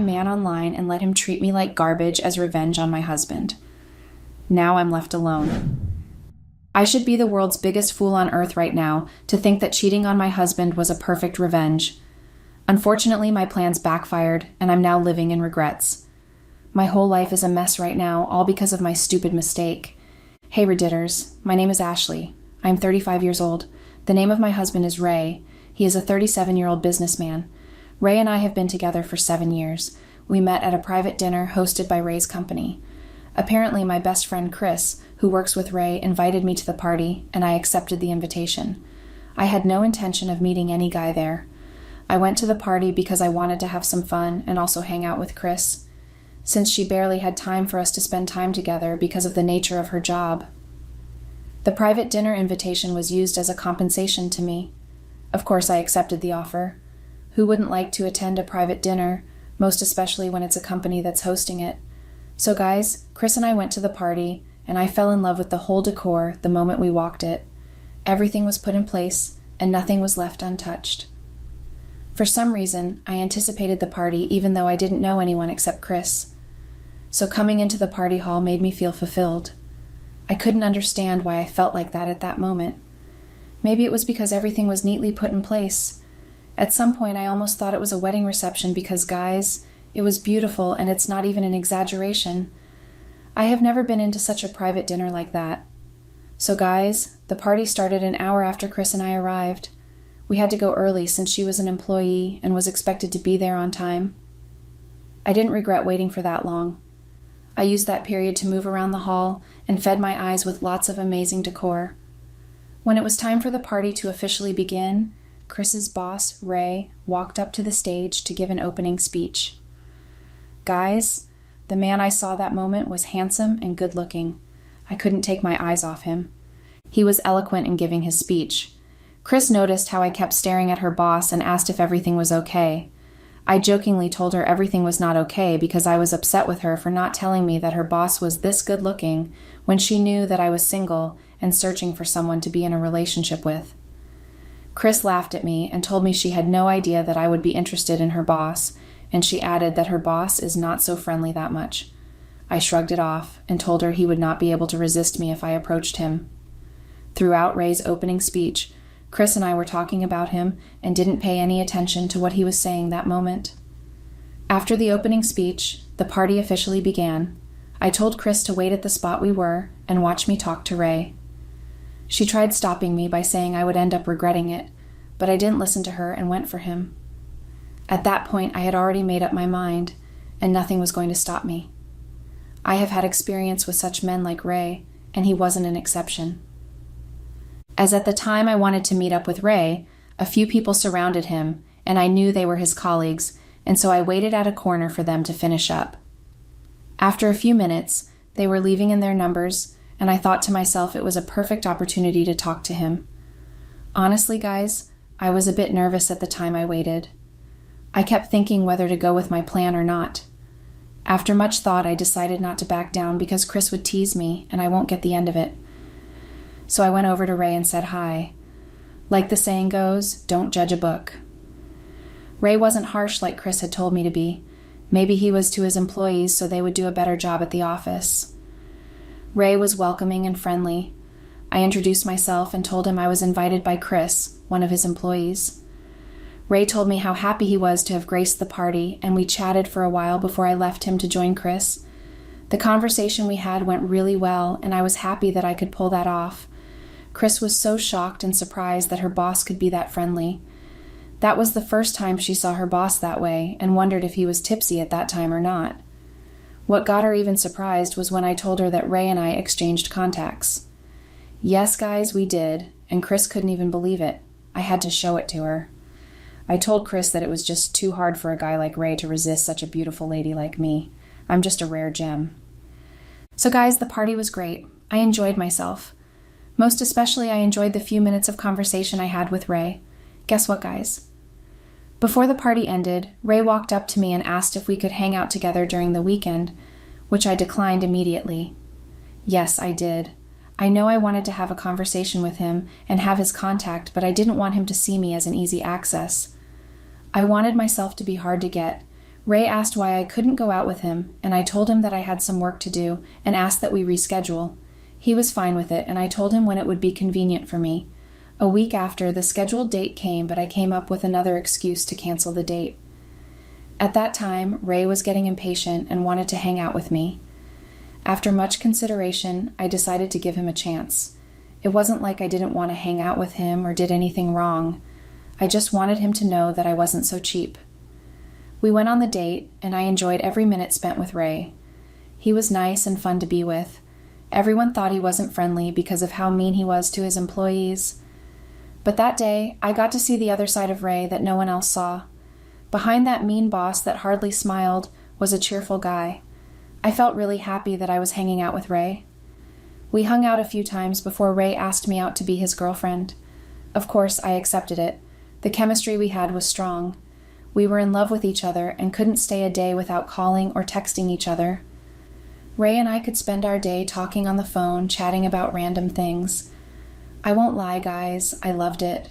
man online and let him treat me like garbage as revenge on my husband. Now I'm left alone. I should be the world's biggest fool on earth right now to think that cheating on my husband was a perfect revenge. Unfortunately, my plans backfired, and I'm now living in regrets. My whole life is a mess right now, all because of my stupid mistake. Hey, Redditters, my name is Ashley. I'm 35 years old. The name of my husband is Ray. He is a 37-year-old businessman. Ray and I have been together for 7 years. We met at a private dinner hosted by Ray's company. Apparently, my best friend Chris, who works with Ray, invited me to the party, and I accepted the invitation. I had no intention of meeting any guy there. I went to the party because I wanted to have some fun and also hang out with Chris, since she barely had time for us to spend time together because of the nature of her job. The private dinner invitation was used as a compensation to me. Of course, I accepted the offer. Who wouldn't like to attend a private dinner, most especially when it's a company that's hosting it? So guys, Chris and I went to the party, and I fell in love with the whole decor the moment we walked it. Everything was put in place, and nothing was left untouched. For some reason, I anticipated the party even though I didn't know anyone except Chris. So coming into the party hall made me feel fulfilled. I couldn't understand why I felt like that at that moment. Maybe it was because everything was neatly put in place. At some point, I almost thought it was a wedding reception because, guys, it was beautiful and it's not even an exaggeration. I have never been into such a private dinner like that. So guys, the party started an hour after Chris and I arrived. We had to go early since she was an employee and was expected to be there on time. I didn't regret waiting for that long. I used that period to move around the hall and fed my eyes with lots of amazing decor. When it was time for the party to officially begin, Chris's boss, Ray, walked up to the stage to give an opening speech. Guys, the man I saw that moment was handsome and good-looking. I couldn't take my eyes off him. He was eloquent in giving his speech. Chris noticed how I kept staring at her boss and asked if everything was okay. I jokingly told her everything was not okay because I was upset with her for not telling me that her boss was this good-looking when she knew that I was single and searching for someone to be in a relationship with. Chris laughed at me and told me she had no idea that I would be interested in her boss, and she added that her boss is not so friendly that much. I shrugged it off and told her he would not be able to resist me if I approached him. Throughout Ray's opening speech, Chris and I were talking about him and didn't pay any attention to what he was saying that moment. After the opening speech, the party officially began. I told Chris to wait at the spot we were and watch me talk to Ray. She tried stopping me by saying I would end up regretting it, but I didn't listen to her and went for him. At that point, I had already made up my mind, and nothing was going to stop me. I have had experience with such men like Ray, and he wasn't an exception. As at the time I wanted to meet up with Ray, a few people surrounded him, and I knew they were his colleagues, and so I waited at a corner for them to finish up. After a few minutes, they were leaving in their numbers, and I thought to myself it was a perfect opportunity to talk to him. Honestly, guys, I was a bit nervous at the time I waited. I kept thinking whether to go with my plan or not. After much thought, I decided not to back down because Chris would tease me, and I won't get the end of it. So I went over to Ray and said hi. Like the saying goes, don't judge a book. Ray wasn't harsh like Chris had told me to be. Maybe he was to his employees so they would do a better job at the office. Ray was welcoming and friendly. I introduced myself and told him I was invited by Chris, one of his employees. Ray told me how happy he was to have graced the party, and we chatted for a while before I left him to join Chris. The conversation we had went really well, and I was happy that I could pull that off. Chris was so shocked and surprised that her boss could be that friendly. That was the first time she saw her boss that way and wondered if he was tipsy at that time or not. What got her even surprised was when I told her that Ray and I exchanged contacts. Yes, guys, we did, and Chris couldn't even believe it. I had to show it to her. I told Chris that it was just too hard for a guy like Ray to resist such a beautiful lady like me. I'm just a rare gem. So guys, the party was great. I enjoyed myself. Most especially, I enjoyed the few minutes of conversation I had with Ray. Guess what, guys? Before the party ended, Ray walked up to me and asked if we could hang out together during the weekend, which I declined immediately. Yes, I did. I know I wanted to have a conversation with him and have his contact, but I didn't want him to see me as an easy access. I wanted myself to be hard to get, Ray asked why I couldn't go out with him, and I told him that I had some work to do and asked that we reschedule. He was fine with it, and I told him when it would be convenient for me. A week after, the scheduled date came, but I came up with another excuse to cancel the date. At that time, Ray was getting impatient and wanted to hang out with me. After much consideration, I decided to give him a chance. It wasn't like I didn't want to hang out with him or did anything wrong. I just wanted him to know that I wasn't so cheap. We went on the date, and I enjoyed every minute spent with Ray. He was nice and fun to be with. Everyone thought he wasn't friendly because of how mean he was to his employees. But that day, I got to see the other side of Ray that no one else saw. Behind that mean boss that hardly smiled was a cheerful guy. I felt really happy that I was hanging out with Ray. We hung out a few times before Ray asked me out to be his girlfriend. Of course, I accepted it. The chemistry we had was strong. We were in love with each other and couldn't stay a day without calling or texting each other. Ray and I could spend our day talking on the phone, chatting about random things. I won't lie, guys, I loved it.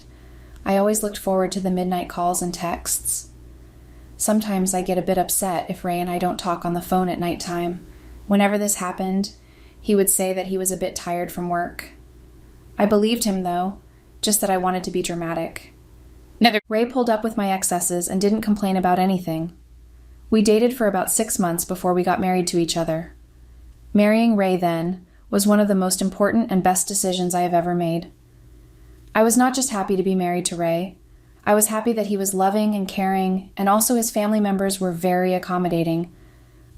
I always looked forward to the midnight calls and texts. Sometimes I get a bit upset if Ray and I don't talk on the phone at nighttime. Whenever this happened, he would say that he was a bit tired from work. I believed him, though, just that I wanted to be dramatic. Ray pulled up with my excesses and didn't complain about anything. We dated for about 6 months before we got married to each other. Marrying Ray, then, was one of the most important and best decisions I have ever made. I was not just happy to be married to Ray. I was happy that he was loving and caring, and also his family members were very accommodating.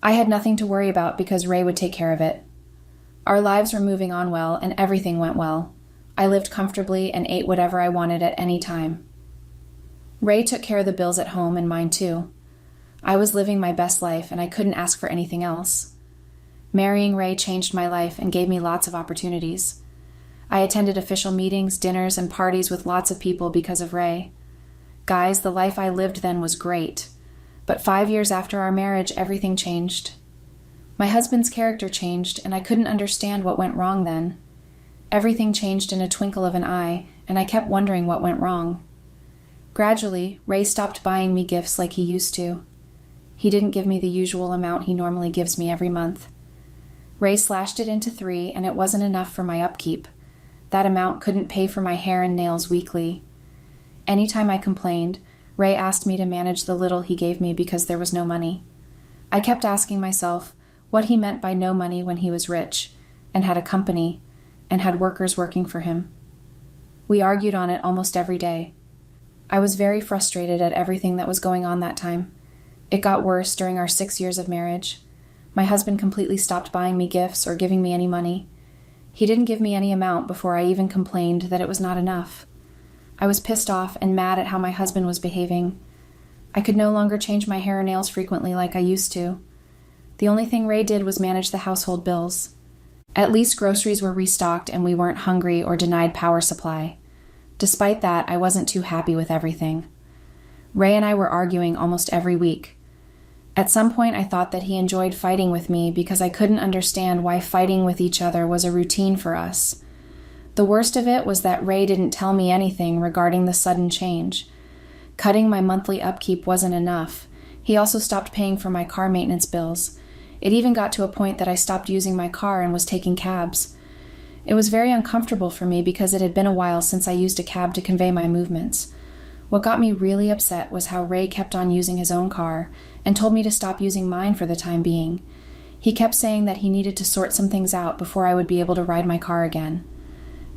I had nothing to worry about because Ray would take care of it. Our lives were moving on well, and everything went well. I lived comfortably and ate whatever I wanted at any time. Ray took care of the bills at home and mine too. I was living my best life, and I couldn't ask for anything else. Marrying Ray changed my life and gave me lots of opportunities. I attended official meetings, dinners, and parties with lots of people because of Ray. Guys, the life I lived then was great. But 5 years after our marriage, everything changed. My husband's character changed, and I couldn't understand what went wrong then. Everything changed in a twinkle of an eye, and I kept wondering what went wrong. Gradually, Ray stopped buying me gifts like he used to. He didn't give me the usual amount he normally gives me every month. Ray slashed it into 3, and it wasn't enough for my upkeep. That amount couldn't pay for my hair and nails weekly. Anytime I complained, Ray asked me to manage the little he gave me because there was no money. I kept asking myself what he meant by no money when he was rich, and had a company, and had workers working for him. We argued on it almost every day. I was very frustrated at everything that was going on that time. It got worse during our 6 years of marriage. My husband completely stopped buying me gifts or giving me any money. He didn't give me any amount before I even complained that it was not enough. I was pissed off and mad at how my husband was behaving. I could no longer change my hair and nails frequently like I used to. The only thing Ray did was manage the household bills. At least groceries were restocked and we weren't hungry or denied power supply. Despite that, I wasn't too happy with everything. Ray and I were arguing almost every week. At some point, I thought that he enjoyed fighting with me because I couldn't understand why fighting with each other was a routine for us. The worst of it was that Ray didn't tell me anything regarding the sudden change. Cutting my monthly upkeep wasn't enough. He also stopped paying for my car maintenance bills. It even got to a point that I stopped using my car and was taking cabs. It was very uncomfortable for me because it had been a while since I used a cab to convey my movements. What got me really upset was how Ray kept on using his own car and told me to stop using mine for the time being. He kept saying that he needed to sort some things out before I would be able to ride my car again.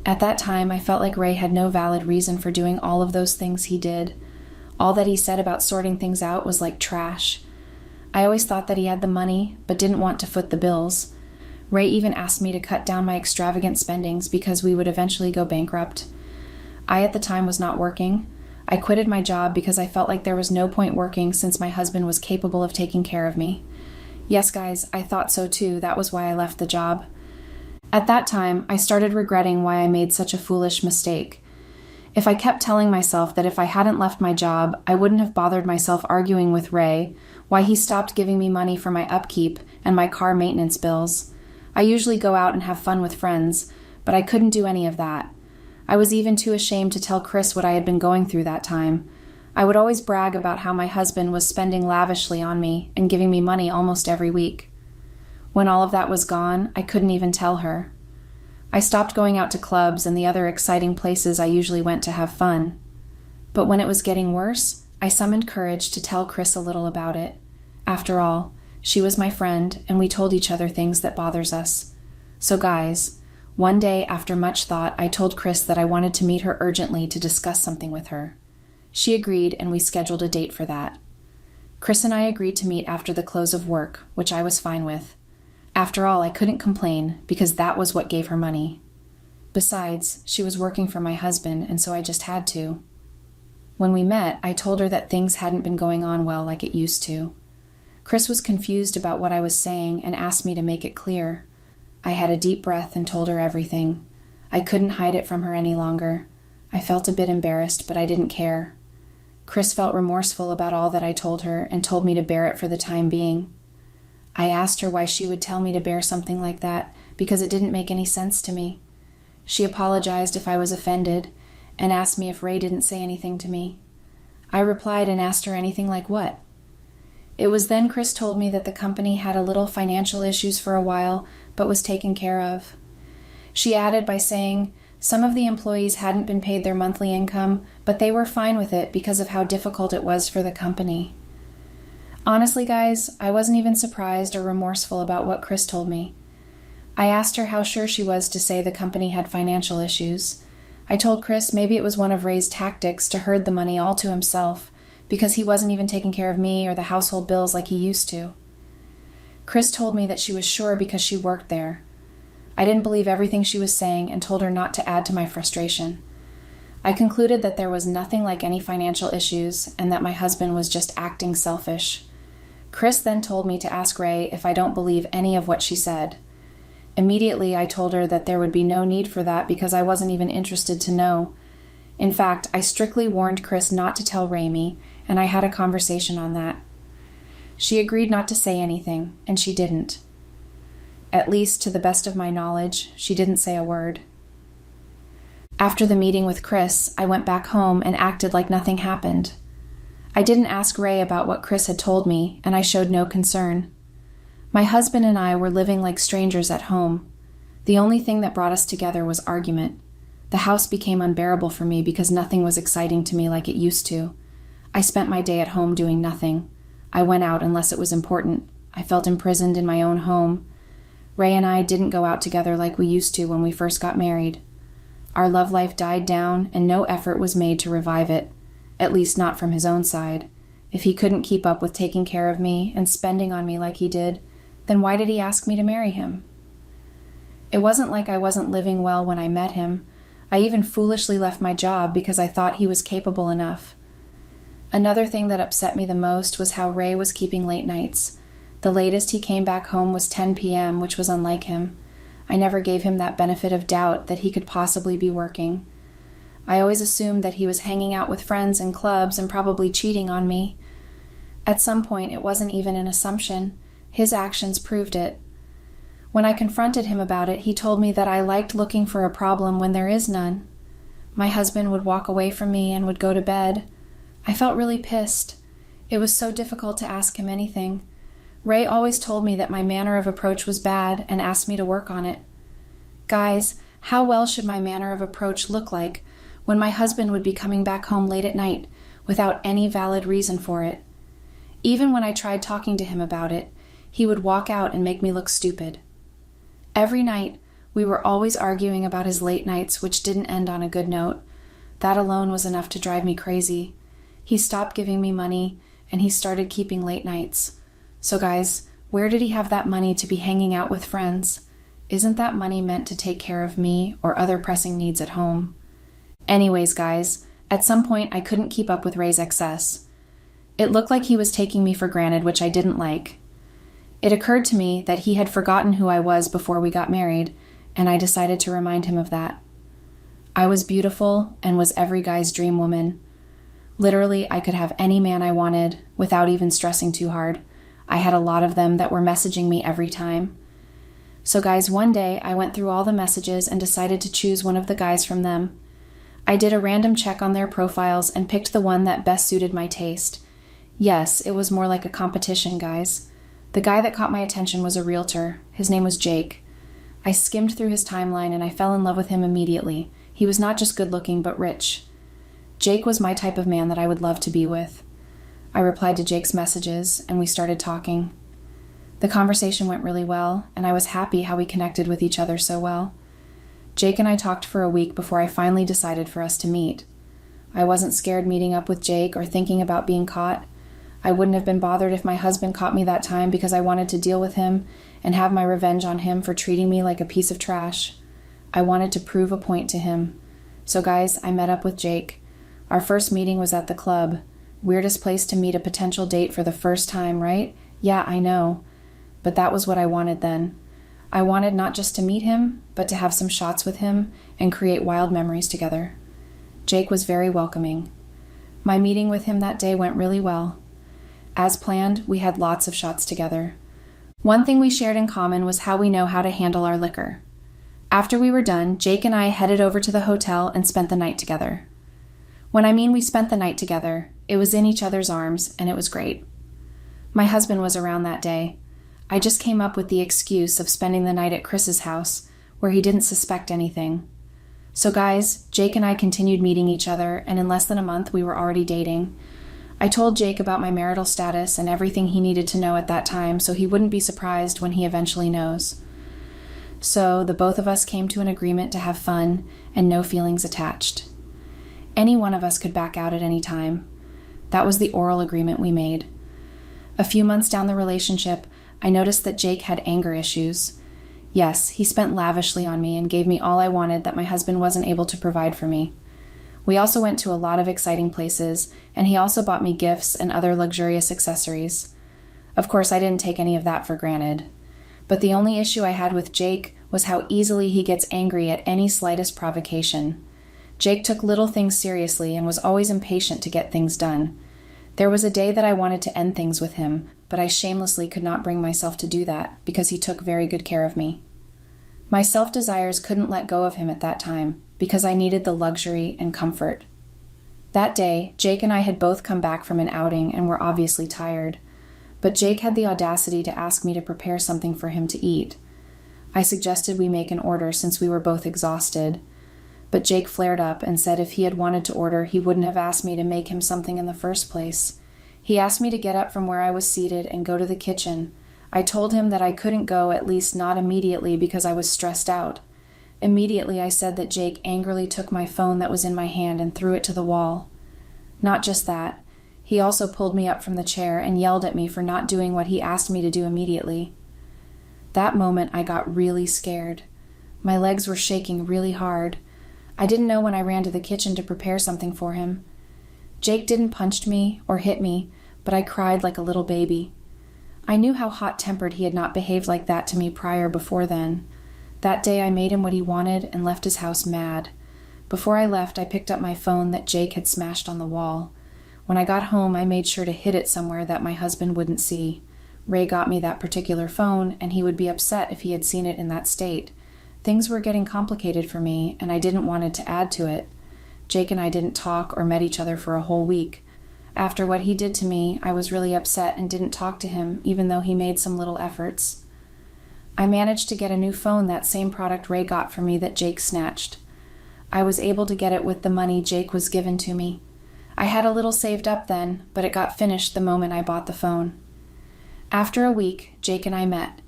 At that time, I felt like Ray had no valid reason for doing all of those things he did. All that he said about sorting things out was like trash. I always thought that he had the money, but didn't want to foot the bills. Ray even asked me to cut down my extravagant spendings because we would eventually go bankrupt. I at the time was not working. I quitted my job because I felt like there was no point working since my husband was capable of taking care of me. Yes, guys, I thought so too. That was why I left the job. At that time, I started regretting why I made such a foolish mistake. If I kept telling myself that if I hadn't left my job, I wouldn't have bothered myself arguing with Ray, why he stopped giving me money for my upkeep and my car maintenance bills. I usually go out and have fun with friends, but I couldn't do any of that. I was even too ashamed to tell Chris what I had been going through that time. I would always brag about how my husband was spending lavishly on me and giving me money almost every week. When all of that was gone, I couldn't even tell her. I stopped going out to clubs and the other exciting places I usually went to have fun. But when it was getting worse, I summoned courage to tell Chris a little about it. After all, she was my friend, and we told each other things that bothers us. So guys, one day after much thought, I told Chris that I wanted to meet her urgently to discuss something with her. She agreed, and we scheduled a date for that. Chris and I agreed to meet after the close of work, which I was fine with. After all, I couldn't complain, because that was what gave her money. Besides, she was working for my husband, and so I just had to. When we met, I told her that things hadn't been going on well like it used to. Chris was confused about what I was saying and asked me to make it clear. I had a deep breath and told her everything. I couldn't hide it from her any longer. I felt a bit embarrassed, but I didn't care. Chris felt remorseful about all that I told her and told me to bear it for the time being. I asked her why she would tell me to bear something like that, because it didn't make any sense to me. She apologized if I was offended and asked me if Ray didn't say anything to me. I replied and asked her anything like what. It was then Chris told me that the company had a little financial issues for a while, but was taken care of. She added by saying some of the employees hadn't been paid their monthly income, but they were fine with it because of how difficult it was for the company. Honestly, guys, I wasn't even surprised or remorseful about what Chris told me. I asked her how sure she was to say the company had financial issues. I told Chris maybe it was one of Ray's tactics to herd the money all to himself, because he wasn't even taking care of me or the household bills like he used to. Chris told me that she was sure because she worked there. I didn't believe everything she was saying and told her not to add to my frustration. I concluded that there was nothing like any financial issues and that my husband was just acting selfish. Chris then told me to ask Ray if I don't believe any of what she said. Immediately, I told her that there would be no need for that because I wasn't even interested to know. In fact, I strictly warned Chris not to tell Raimi, and I had a conversation on that. She agreed not to say anything, and she didn't. At least, to the best of my knowledge, she didn't say a word. After the meeting with Chris, I went back home and acted like nothing happened. I didn't ask Ray about what Chris had told me, and I showed no concern. My husband and I were living like strangers at home. The only thing that brought us together was argument. The house became unbearable for me because nothing was exciting to me like it used to. I spent my day at home doing nothing. I went out unless it was important. I felt imprisoned in my own home. Ray and I didn't go out together like we used to when we first got married. Our love life died down and no effort was made to revive it, at least not from his own side. If he couldn't keep up with taking care of me and spending on me like he did, then why did he ask me to marry him? It wasn't like I wasn't living well when I met him. I even foolishly left my job because I thought he was capable enough. Another thing that upset me the most was how Ray was keeping late nights. The latest he came back home was 10 p.m., which was unlike him. I never gave him that benefit of doubt that he could possibly be working. I always assumed that he was hanging out with friends in clubs and probably cheating on me. At some point, it wasn't even an assumption. His actions proved it. When I confronted him about it, he told me that I liked looking for a problem when there is none. My husband would walk away from me and would go to bed. I felt really pissed. It was so difficult to ask him anything. Ray always told me that my manner of approach was bad and asked me to work on it. Guys, how well should my manner of approach look like when my husband would be coming back home late at night without any valid reason for it? Even when I tried talking to him about it, he would walk out and make me look stupid. Every night, we were always arguing about his late nights, which didn't end on a good note. That alone was enough to drive me crazy. He stopped giving me money, and he started keeping late nights. So guys, where did he have that money to be hanging out with friends? Isn't that money meant to take care of me or other pressing needs at home? Anyways, guys, at some point I couldn't keep up with Ray's excess. It looked like he was taking me for granted, which I didn't like. It occurred to me that he had forgotten who I was before we got married, and I decided to remind him of that. I was beautiful and was every guy's dream woman. Literally, I could have any man I wanted without even stressing too hard. I had a lot of them that were messaging me every time. So guys, one day I went through all the messages and decided to choose one of the guys from them. I did a random check on their profiles and picked the one that best suited my taste. Yes, it was more like a competition, guys. The guy that caught my attention was a realtor. His name was Jake. I skimmed through his timeline and I fell in love with him immediately. He was not just good looking, but rich. Jake was my type of man that I would love to be with. I replied to Jake's messages and we started talking. The conversation went really well, and I was happy how we connected with each other so well. Jake and I talked for a week before I finally decided for us to meet. I wasn't scared meeting up with Jake or thinking about being caught. I wouldn't have been bothered if my husband caught me that time because I wanted to deal with him and have my revenge on him for treating me like a piece of trash. I wanted to prove a point to him. So guys, I met up with Jake. Our first meeting was at the club. Weirdest place to meet a potential date for the first time, right? Yeah, I know. But that was what I wanted then. I wanted not just to meet him, but to have some shots with him and create wild memories together. Jake was very welcoming. My meeting with him that day went really well. As planned, we had lots of shots together. One thing we shared in common was how we know how to handle our liquor. After we were done, Jake and I headed over to the hotel and spent the night together. When I mean we spent the night together, it was in each other's arms, and it was great. My husband was around that day. I just came up with the excuse of spending the night at Chris's house, where he didn't suspect anything. So guys, Jake and I continued meeting each other, and in less than a month we were already dating. I told Jake about my marital status and everything he needed to know at that time so he wouldn't be surprised when he eventually knows. So the both of us came to an agreement to have fun and no feelings attached. Any one of us could back out at any time. That was the oral agreement we made. A few months down the relationship, I noticed that Jake had anger issues. Yes, he spent lavishly on me and gave me all I wanted that my husband wasn't able to provide for me. We also went to a lot of exciting places, and he also bought me gifts and other luxurious accessories. Of course, I didn't take any of that for granted. But the only issue I had with Jake was how easily he gets angry at any slightest provocation. Jake took little things seriously and was always impatient to get things done. There was a day that I wanted to end things with him, but I shamelessly could not bring myself to do that because he took very good care of me. My self-desires couldn't let go of him at that time because I needed the luxury and comfort. That day, Jake and I had both come back from an outing and were obviously tired, but Jake had the audacity to ask me to prepare something for him to eat. I suggested we make an order since we were both exhausted, but Jake flared up and said if he had wanted to order, he wouldn't have asked me to make him something in the first place. He asked me to get up from where I was seated and go to the kitchen. I told him that I couldn't go, at least not immediately, because I was stressed out. Immediately, I said that Jake angrily took my phone that was in my hand and threw it to the wall. Not just that, he also pulled me up from the chair and yelled at me for not doing what he asked me to do immediately. That moment, I got really scared. My legs were shaking really hard. I didn't know when I ran to the kitchen to prepare something for him. Jake didn't punch me or hit me, but I cried like a little baby. I knew how hot-tempered he had not behaved like that to me before then. That day I made him what he wanted and left his house mad. Before I left, I picked up my phone that Jake had smashed on the wall. When I got home, I made sure to hid it somewhere that my husband wouldn't see. Ray got me that particular phone, and he would be upset if he had seen it in that state. Things were getting complicated for me, and I didn't want it to add to it. Jake and I didn't talk or met each other for a whole week. After what he did to me, I was really upset and didn't talk to him, even though he made some little efforts. I managed to get a new phone, that same product Ray got for me that Jake snatched. I was able to get it with the money Jake was given to me. I had a little saved up then, but it got finished the moment I bought the phone. After a week, Jake and I met.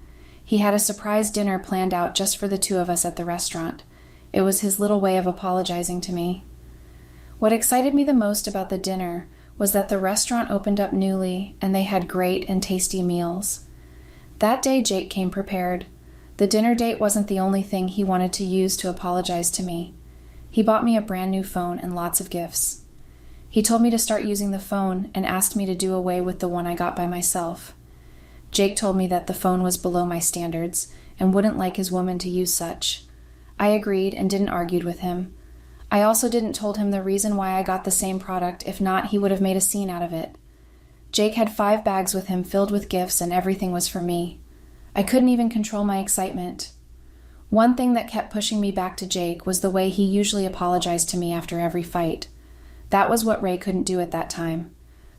He had a surprise dinner planned out just for the two of us at the restaurant. It was his little way of apologizing to me. What excited me the most about the dinner was that the restaurant opened up newly and they had great and tasty meals. That day, Jake came prepared. The dinner date wasn't the only thing he wanted to use to apologize to me. He bought me a brand new phone and lots of gifts. He told me to start using the phone and asked me to do away with the one I got by myself. Jake told me that the phone was below my standards and wouldn't like his woman to use such. I agreed and didn't argue with him. I also didn't told him the reason why I got the same product. If not, he would have made a scene out of it. Jake had 5 bags with him filled with gifts and everything was for me. I couldn't even control my excitement. One thing that kept pushing me back to Jake was the way he usually apologized to me after every fight. That was what Ray couldn't do at that time.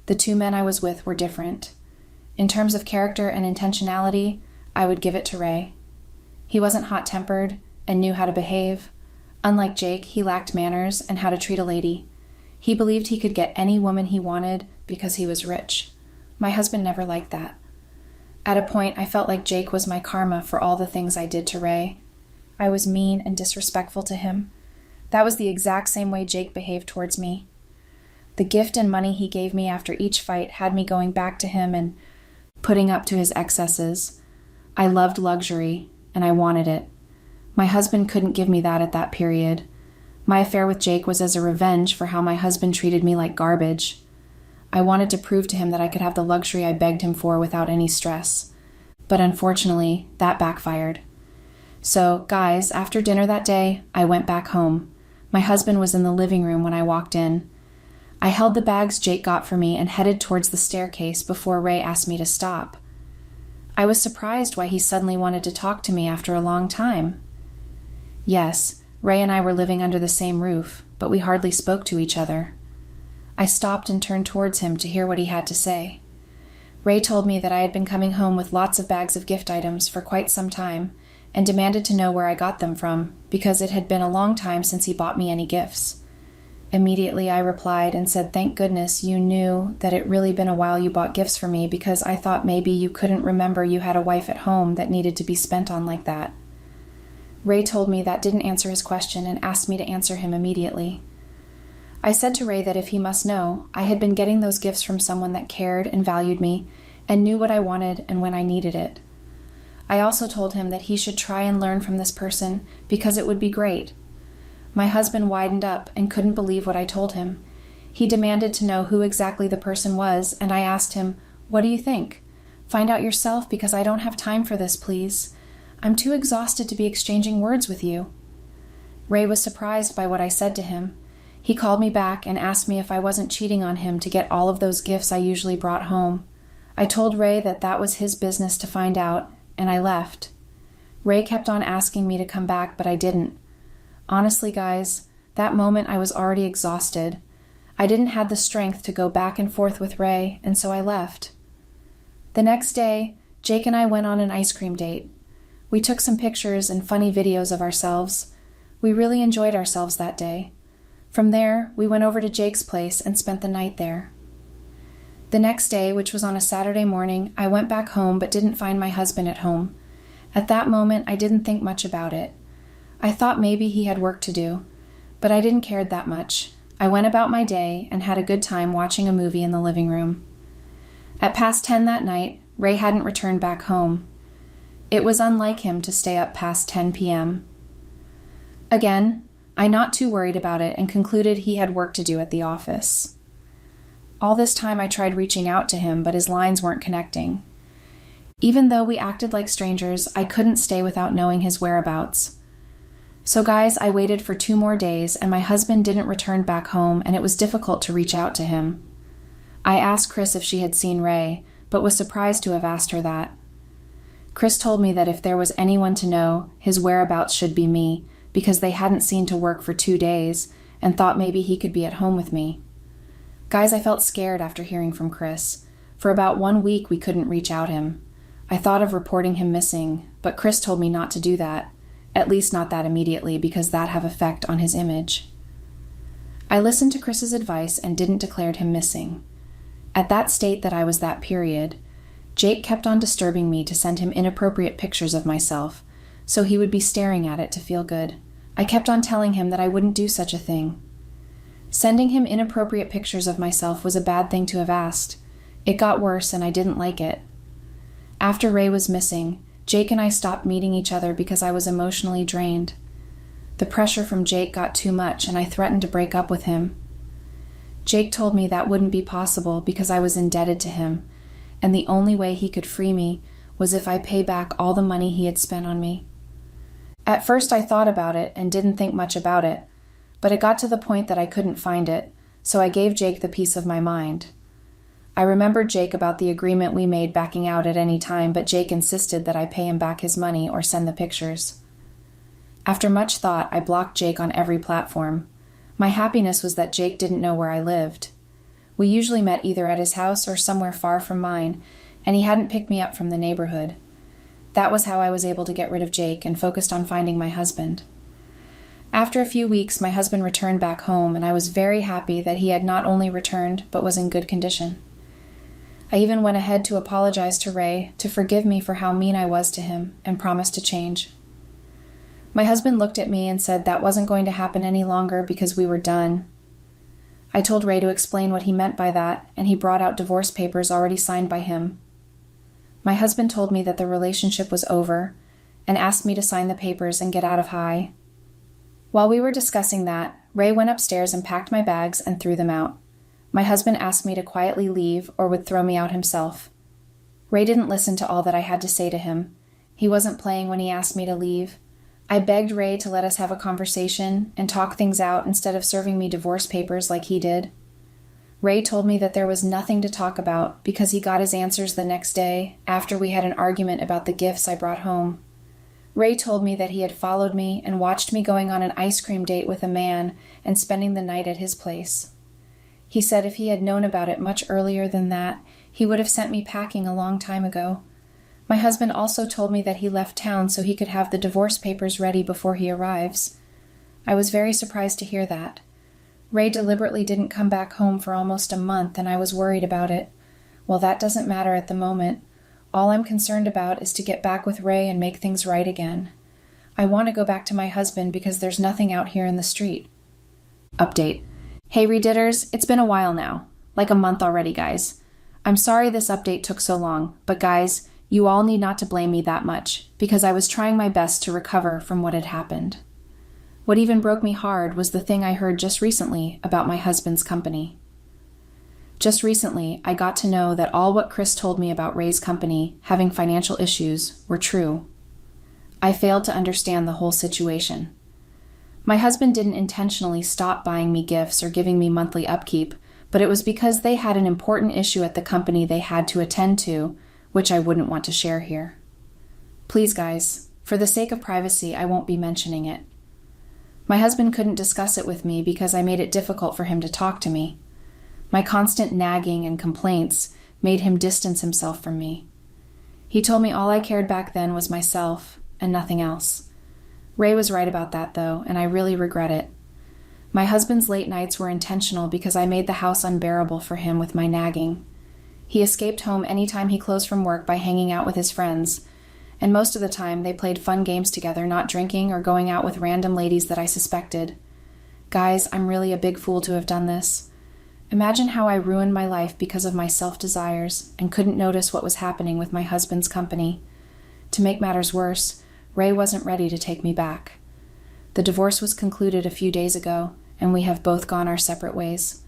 The two men I was with were different. In terms of character and intentionality, I would give it to Ray. He wasn't hot-tempered and knew how to behave. Unlike Jake, he lacked manners and how to treat a lady. He believed he could get any woman he wanted because he was rich. My husband never liked that. At a point, I felt like Jake was my karma for all the things I did to Ray. I was mean and disrespectful to him. That was the exact same way Jake behaved towards me. The gift and money he gave me after each fight had me going back to him and putting up to his excesses. I loved luxury, and I wanted it. My husband couldn't give me that at that period. My affair with Jake was as a revenge for how my husband treated me like garbage. I wanted to prove to him that I could have the luxury I begged him for without any stress. But unfortunately, that backfired. So, guys, after dinner that day, I went back home. My husband was in the living room when I walked in. I held the bags Jake got for me and headed towards the staircase before Ray asked me to stop. I was surprised why he suddenly wanted to talk to me after a long time. Yes, Ray and I were living under the same roof, but we hardly spoke to each other. I stopped and turned towards him to hear what he had to say. Ray told me that I had been coming home with lots of bags of gift items for quite some time, and demanded to know where I got them from, because it had been a long time since he bought me any gifts. Immediately I replied and said, "Thank goodness you knew that it really been a while you bought gifts for me, because I thought maybe you couldn't remember you had a wife at home that needed to be spent on like that." Ray told me that didn't answer his question and asked me to answer him immediately. I said to Ray that if he must know, I had been getting those gifts from someone that cared and valued me and knew what I wanted and when I needed it. I also told him that he should try and learn from this person because it would be great. My husband widened up and couldn't believe what I told him. He demanded to know who exactly the person was, and I asked him, "What do you think? Find out yourself, because I don't have time for this, please. I'm too exhausted to be exchanging words with you." Ray was surprised by what I said to him. He called me back and asked me if I wasn't cheating on him to get all of those gifts I usually brought home. I told Ray that that was his business to find out, and I left. Ray kept on asking me to come back, but I didn't. Honestly, guys, that moment I was already exhausted. I didn't have the strength to go back and forth with Ray, and so I left. The next day, Jake and I went on an ice cream date. We took some pictures and funny videos of ourselves. We really enjoyed ourselves that day. From there, we went over to Jake's place and spent the night there. The next day, which was on a Saturday morning, I went back home but didn't find my husband at home. At that moment, I didn't think much about it. I thought maybe he had work to do, but I didn't care that much. I went about my day and had a good time watching a movie in the living room. At past 10 that night, Ray hadn't returned back home. It was unlike him to stay up past 10 p.m. Again, I not too worried about it and concluded he had work to do at the office. All this time I tried reaching out to him, but his lines weren't connecting. Even though we acted like strangers, I couldn't stay without knowing his whereabouts. So guys, I waited for 2 more days, and my husband didn't return back home, and it was difficult to reach out to him. I asked Chris if she had seen Ray, but was surprised to have asked her that. Chris told me that if there was anyone to know, his whereabouts should be me, because they hadn't seen to work for 2 days, and thought maybe he could be at home with me. Guys, I felt scared after hearing from Chris. For about 1 week, we couldn't reach out him. I thought of reporting him missing, but Chris told me not to do that. At least not that immediately, because that'd have effect on his image. I listened to Chris's advice and didn't declare him missing. At that state that I was that period, Jake kept on disturbing me to send him inappropriate pictures of myself, so he would be staring at it to feel good. I kept on telling him that I wouldn't do such a thing. Sending him inappropriate pictures of myself was a bad thing to have asked. It got worse, and I didn't like it. After Ray was missing, Jake and I stopped meeting each other because I was emotionally drained. The pressure from Jake got too much, and I threatened to break up with him. Jake told me that wouldn't be possible because I was indebted to him, and the only way he could free me was if I pay back all the money he had spent on me. At first I thought about it and didn't think much about it, but it got to the point that I couldn't find it, so I gave Jake the peace of my mind. I remembered Jake about the agreement we made backing out at any time, but Jake insisted that I pay him back his money or send the pictures. After much thought, I blocked Jake on every platform. My happiness was that Jake didn't know where I lived. We usually met either at his house or somewhere far from mine, and he hadn't picked me up from the neighborhood. That was how I was able to get rid of Jake and focused on finding my husband. After a few weeks, my husband returned back home, and I was very happy that he had not only returned, but was in good condition. I even went ahead to apologize to Ray to forgive me for how mean I was to him and promised to change. My husband looked at me and said that wasn't going to happen any longer because we were done. I told Ray to explain what he meant by that, and he brought out divorce papers already signed by him. My husband told me that the relationship was over and asked me to sign the papers and get out of High. While we were discussing that, Ray went upstairs and packed my bags and threw them out. My husband asked me to quietly leave or would throw me out himself. Ray didn't listen to all that I had to say to him. He wasn't playing when he asked me to leave. I begged Ray to let us have a conversation and talk things out instead of serving me divorce papers like he did. Ray told me that there was nothing to talk about because he got his answers the next day after we had an argument about the gifts I brought home. Ray told me that he had followed me and watched me going on an ice cream date with a man and spending the night at his place. He said if he had known about it much earlier than that, he would have sent me packing a long time ago. My husband also told me that he left town so he could have the divorce papers ready before he arrives. I was very surprised to hear that. Ray deliberately didn't come back home for almost a month, and I was worried about it. Well, that doesn't matter at the moment. All I'm concerned about is to get back with Ray and make things right again. I want to go back to my husband because there's nothing out here in the street. Update. Hey, Reditters, it's been a while now. Like a month already, guys. I'm sorry this update took so long, but guys, you all need not to blame me that much, because I was trying my best to recover from what had happened. What even broke me hard was the thing I heard just recently about my husband's company. Just recently, I got to know that all what Chris told me about Ray's company having financial issues were true. I failed to understand the whole situation. My husband didn't intentionally stop buying me gifts or giving me monthly upkeep, but it was because they had an important issue at the company they had to attend to, which I wouldn't want to share here. Please, guys, for the sake of privacy, I won't be mentioning it. My husband couldn't discuss it with me because I made it difficult for him to talk to me. My constant nagging and complaints made him distance himself from me. He told me all I cared back then was myself and nothing else. Ray was right about that, though, and I really regret it. My husband's late nights were intentional because I made the house unbearable for him with my nagging. He escaped home any time he closed from work by hanging out with his friends, and most of the time they played fun games together, not drinking or going out with random ladies that I suspected. Guys, I'm really a big fool to have done this. Imagine how I ruined my life because of my self-desires and couldn't notice what was happening with my husband's company. To make matters worse, Ray wasn't ready to take me back. The divorce was concluded a few days ago, and we have both gone our separate ways.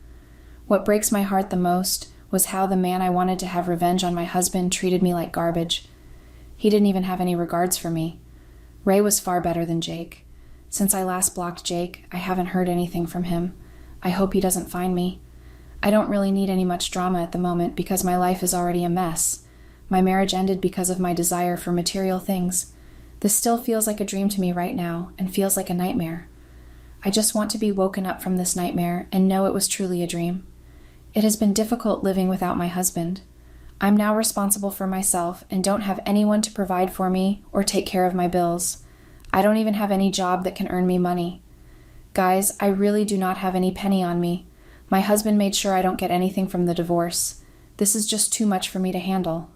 What breaks my heart the most was how the man I wanted to have revenge on my husband treated me like garbage. He didn't even have any regards for me. Ray was far better than Jake. Since I last blocked Jake, I haven't heard anything from him. I hope he doesn't find me. I don't really need any much drama at the moment because my life is already a mess. My marriage ended because of my desire for material things. This still feels like a dream to me right now and feels like a nightmare. I just want to be woken up from this nightmare and know it was truly a dream. It has been difficult living without my husband. I'm now responsible for myself and don't have anyone to provide for me or take care of my bills. I don't even have any job that can earn me money. Guys, I really do not have any penny on me. My husband made sure I don't get anything from the divorce. This is just too much for me to handle.